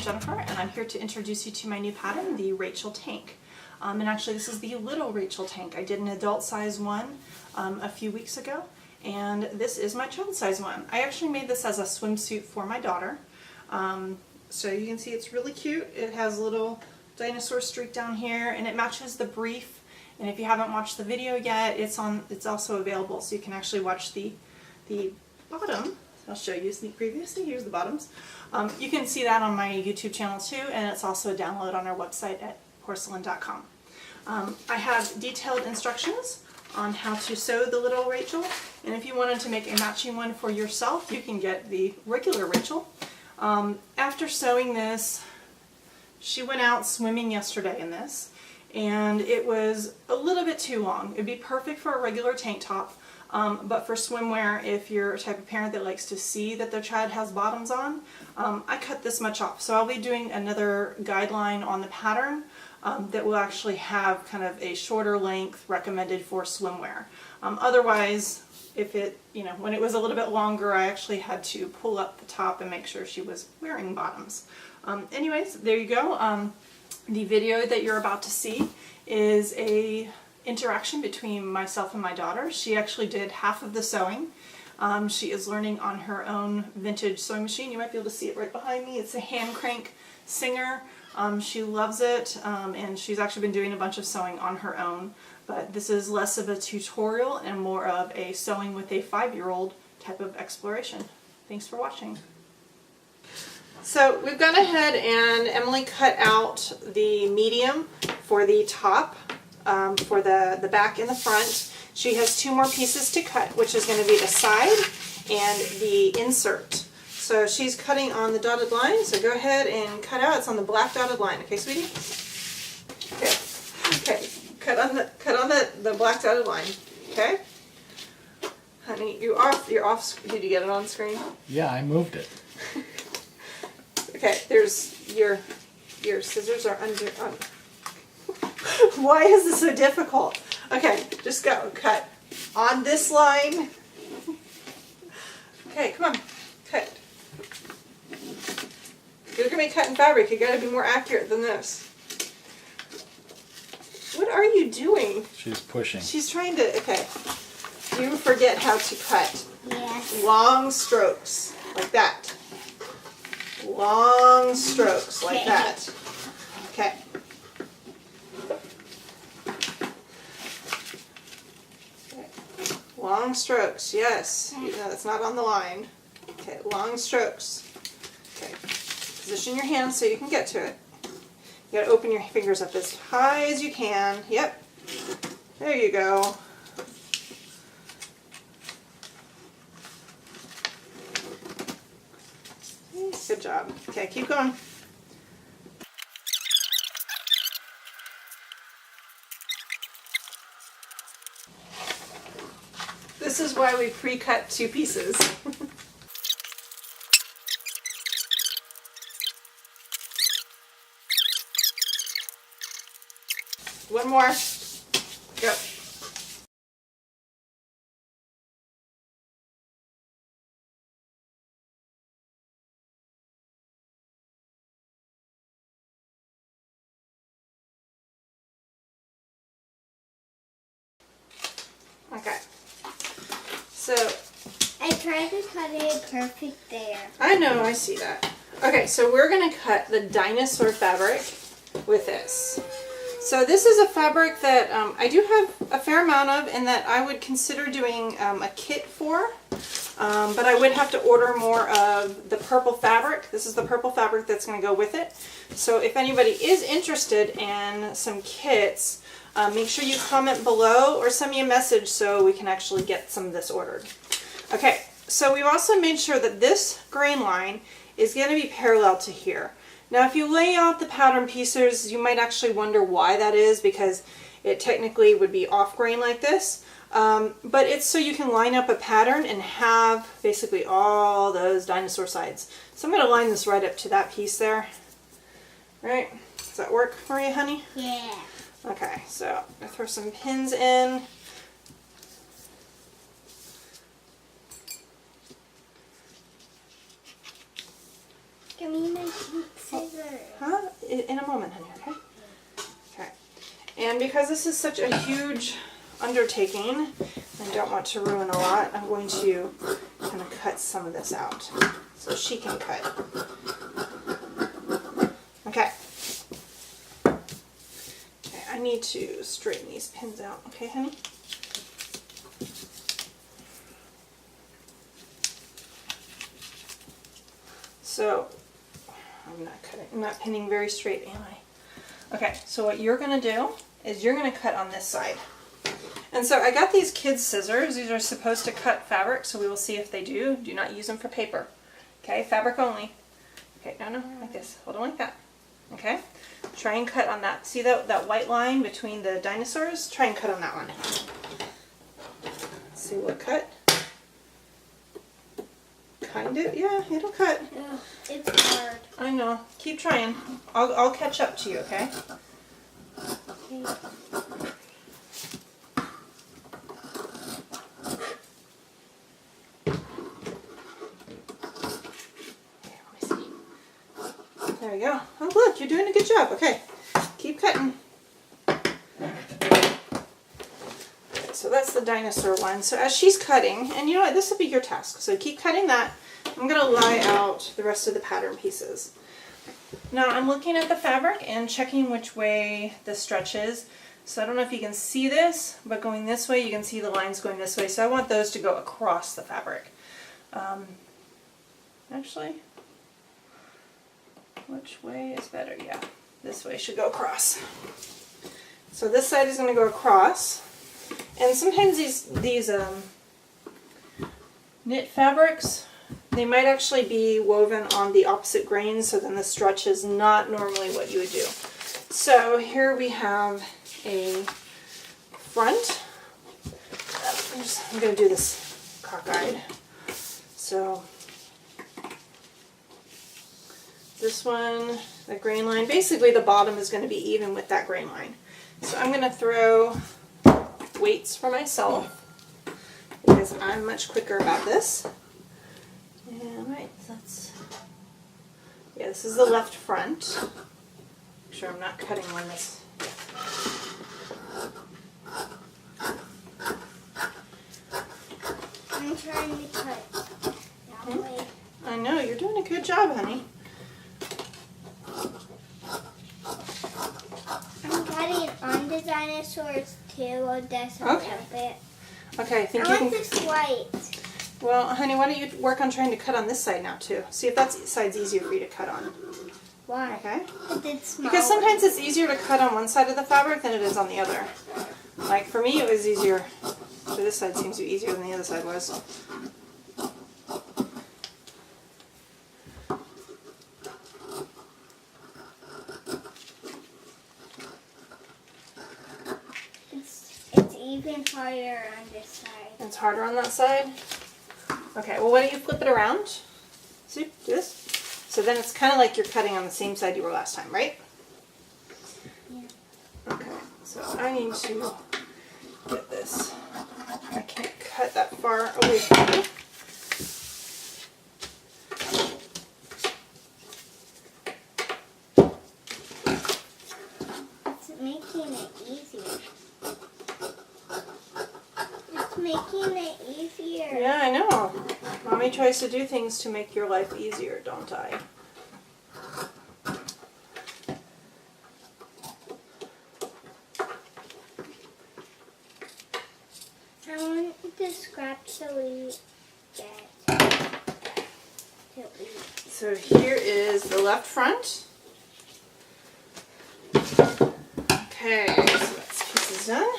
Jennifer, and I'm here to introduce you to my new pattern, the Rachel tank. And actually this is the little Rachel tank. I did an adult size one a few weeks ago, and this is my child size one. I actually made this as a swimsuit for my daughter. So you can see it's really cute. It has a little dinosaur streak down here, and it matches the brief. And if you haven't watched the video yet, it's also available, so you can actually watch the bottom. I'll show you a sneak preview. See, here's the bottoms. You can see that on my YouTube channel too, and it's also a download on our website at porcelynne.com. I have detailed instructions on how to sew the little Rachel, and if you wanted to make a matching one for yourself, you can get the regular Rachel. After sewing this, she went out swimming yesterday in this, and it was a little bit too long. It'd be perfect for a regular tank top, but for swimwear, if you're a type of parent that likes to see that their child has bottoms on, I cut this much off. So I'll be doing another guideline on the pattern that will actually have kind of a shorter length recommended for swimwear. Otherwise, if it, when it was a little bit longer, I actually had to pull up the top and make sure she was wearing bottoms. Anyways, there you go. The video that you're about to see is a interaction between myself and my daughter. She actually did half of the sewing. She is learning on her own vintage sewing machine. You might be able to see it right behind me. It's a hand crank Singer. She loves it, and she's actually been doing a bunch of sewing on her own. But this is less of a tutorial and more of a sewing with a 5-year-old type of exploration. Thanks for watching. So we've gone ahead and Emily cut out the medium for the top, for the back and the front. She has 2 more pieces to cut, which is going to be the side and the insert. So she's cutting on the dotted line, so go ahead and cut out. It's on the black dotted line, okay, sweetie? Okay. Cut on the black dotted line, okay? Honey, you're off. Did you get it on screen? Yeah, I moved it. Okay, there's your scissors are under. Why is this so difficult? Okay, just go. Cut on this line. Okay, come on, cut. You're gonna be cutting fabric. You gotta be more accurate than this. What are you doing? She's pushing. She's trying to. Okay. Do you forget how to cut? Yes. Long strokes like that. Long strokes like that. Okay. Long strokes, yes. No, that's not on the line. Okay, long strokes. Okay. Position your hands so you can get to it. You gotta open your fingers up as high as you can. Yep. There you go. Good job. Okay, keep going. This is why we pre-cut 2 pieces. One more. Go. Okay. So I tried to cut it perfect there. I know, I see that. Okay, so we're going to cut the dinosaur fabric with this. So this is a fabric that I do have a fair amount of, and that I would consider doing a kit for, but I would have to order more of the purple fabric. This is the purple fabric that's going to go with it. So if anybody is interested in some kits, make sure you comment below or send me a message so we can actually get some of this ordered. Okay, so we've also made sure that this grain line is going to be parallel to here. Now if you lay out the pattern pieces, you might actually wonder why that is, because it technically would be off grain like this. But it's so you can line up a pattern and have basically all those dinosaur sides. So I'm going to line this right up to that piece there. Right? Does that work for you, honey? Yeah. Okay, so I'm going to throw some pins in. Give me my scissors. in a moment, honey, okay? Okay. And because this is such a huge undertaking, I don't want to ruin a lot, I'm going to kind of cut some of this out so she can cut. Okay. Okay, I need to straighten these pins out, okay, honey? So, I'm not pinning very straight, am I? Okay, so what you're going to do is you're going to cut on this side. And so I got these kids' scissors. These are supposed to cut fabric, so we will see if they do. Do not use them for paper. Okay, fabric only. Okay, no, like this. Hold on like that. Okay, try and cut on that. See that white line between the dinosaurs? Try and cut on that one. Let's see, will it cut? Kind of, yeah, it'll cut. Yeah, it's hard. I know. Keep trying. I'll catch up to you, okay? Okay. There we go. Oh, look, you're doing a good job. Okay, keep cutting. Okay, so that's the dinosaur one. So as she's cutting, and you know what, this will be your task. So keep cutting that. I'm going to lie out the rest of the pattern pieces. Now I'm looking at the fabric and checking which way the stretch is. So I don't know if you can see this, but going this way, you can see the lines going this way. So I want those to go across the fabric. Actually, which way is better? Yeah, this way should go across. So this side is going to go across. And sometimes these knit fabrics, they might actually be woven on the opposite grain, so then the stretch is not normally what you would do. So here we have a front. I'm going to do this cockeyed. So this one, the grain line, basically the bottom is going to be even with that grain line. So I'm going to throw weights for myself because I'm much quicker about this. And right, this is the left front. Make sure I'm not cutting one this. I'm trying to cut that way. I know, you're doing a good job, honey. I'm cutting on the dinosaurs too, just a little bit. Okay, I think I you want can. this white. Well, honey, why don't you work on trying to cut on this side now too? See if that side's easier for you to cut on. Why? Okay. It's smaller. Because sometimes it's easier to cut on one side of the fabric than it is on the other. Like for me, it was easier. So this side seems to be easier than the other side was. It's even harder on this side. It's harder on that side? Okay, well why don't you flip it around? See, do this. So then it's kind of like you're cutting on the same side you were last time, right? Yeah. Okay, so I need to get this. I can't cut that far away from you. It's making it easier. It's making it easier. Yeah, I know. Mommy tries to do things to make your life easier, don't I? I want to scratch so we get to eat. So here is the left front. Okay, so that's pieces done.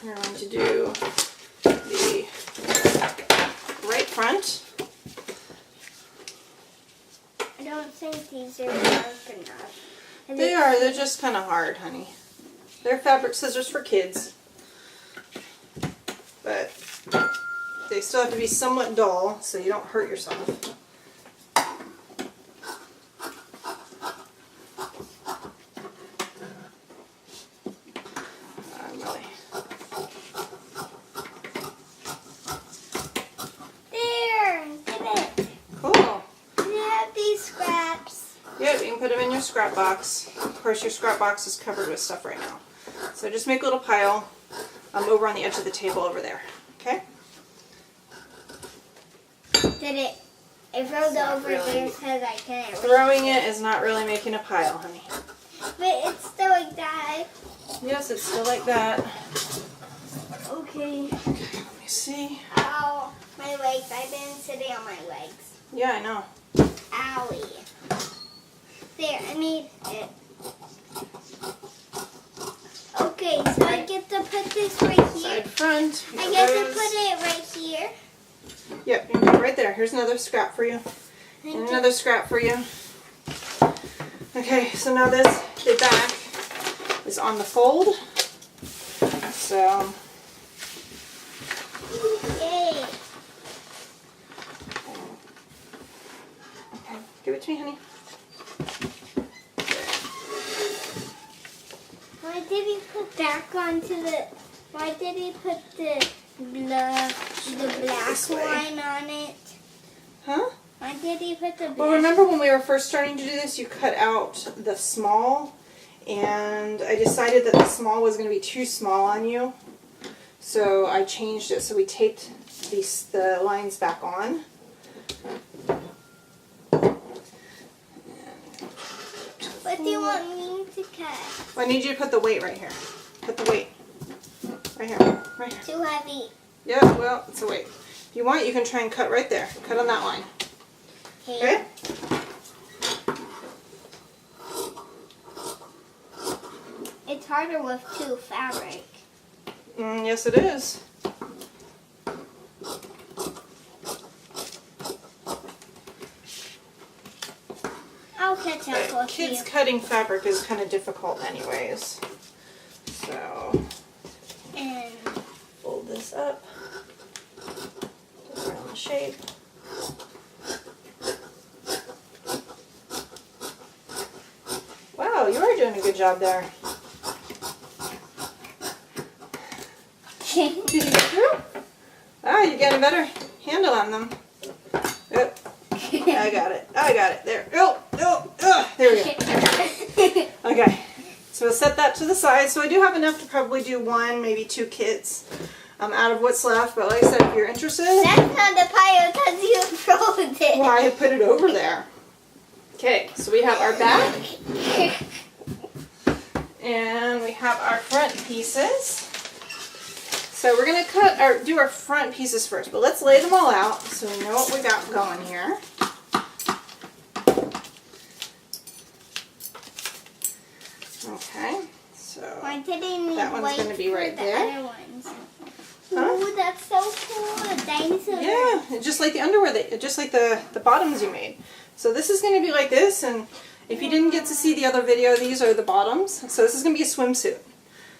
We're going to do the right front. I don't think these are sharp enough. They are, they're just kind of hard, honey. They're fabric scissors for kids. But they still have to be somewhat dull so you don't hurt yourself. scrap box. Of course, your scrap box is covered with stuff right now. So just make a little pile over on the edge of the table over there. Okay? It rolled over there because I couldn't. Throwing it is not really making a pile, honey. But it's still like that. Yes, it's still like that. Okay. Let me see. Ow, my legs. I've been sitting on my legs. Yeah, I know. Owie. There, I need it. Okay, so I get to put this right here. Side front. I get to put it right here. Yep, you can put it right there. Here's another scrap for you. And another scrap for you. Okay, so now the back is on the fold. So, Yay. okay, give it to me, honey. Why did he put back onto the? Why did he put the black line on it? Huh? Why did he put the black? Well, remember when we were first starting to do this, you cut out the small, and I decided that the small was going to be too small on you. So I changed it, so we taped the lines back on. What do you want me to cut? Well, I need you to put the weight right here. Put the weight. Right here. Right here. Too heavy. Yeah, well, it's a weight. If you want, you can try and cut right there. Cut on that line. Okay? It's harder with two fabric. Yes, it is. I'll catch up with Kids you. cutting fabric is kind of difficult anyways. So, And fold this up. Put it around the shape. Wow, you are doing a good job there. Did you get through? Ah, you're getting a better handle on them. Oh, I got it. I got it. There. There we go. Okay. So we'll set that to the side. So I do have enough to probably do one, maybe two kits out of what's left. But like I said, if you're interested, that's not the pile because you rolled it. well, I put it over there. Okay, so we have our back. And we have our front pieces. So we're going to do our front pieces first, but let's lay them all out so we know what we got going here. Okay, so that one's going to be right there. Other ones. Huh? Ooh, that's so cool. The dinosaur. Yeah, just like the underwear, just like the bottoms you made. So this is going to be like this, and if you didn't get to see the other video, these are the bottoms. So this is going to be a swimsuit.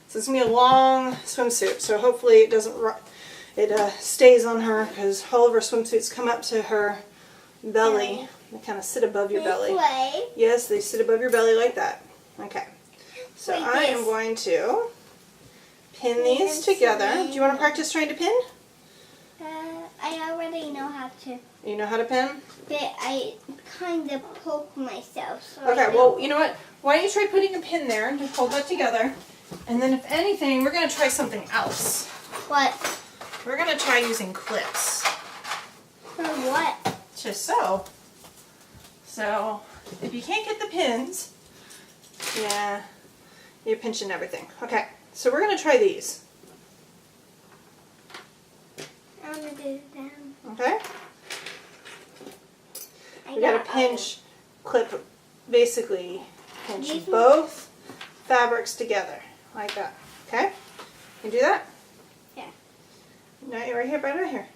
So it's going to be a long swimsuit. So hopefully it doesn't, stays on her, because all of her swimsuits come up to her belly. They kind of sit above your belly. Way. Yes, they sit above your belly like that. Okay. So Like I am going to pin these together. Do you want to practice trying to pin? I already know how to. You know how to pin? But I kind of poke myself. So Okay, well, you know what? Why don't you try putting a pin there and just hold that together. And then if anything, we're going to try something else. What? We're going to try using clips. For what? Just so. So, if you can't get the pins, yeah, you're pinching everything. Okay, so we're going to try these. I'm going to do them. Okay? We got to pinch, clip, basically pinch both fabrics together, like that. Okay? You do that? Yeah. No, right here, right here.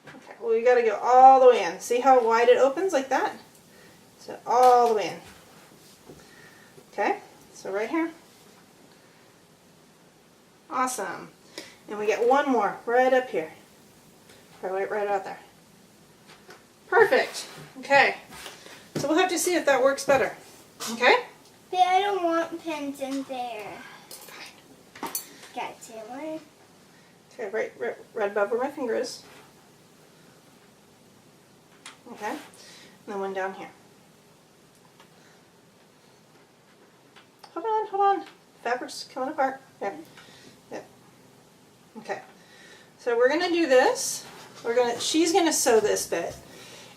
Okay, well you got to go all the way in. See how wide it opens like that? So all the way in. Okay? So right here. Awesome. And we get one more right up here. Right out there. Perfect. Okay. So we'll have to see if that works better. Okay? But I don't want pins in there. Fine. Got to. Okay, right above where my finger is. Okay, and then one down here. Hold on. Fabric's coming apart. Yep. Okay. So we're gonna do this. She's gonna sew this bit,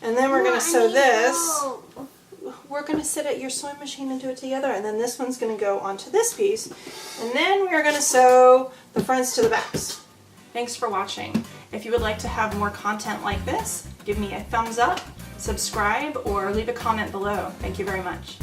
and then we're gonna sew this. We're gonna sit at your sewing machine and do it together, and then this one's gonna go onto this piece, and then we are gonna sew the fronts to the backs. Thanks for watching. If you would like to have more content like this, give me a thumbs up, subscribe, or leave a comment below. Thank you very much.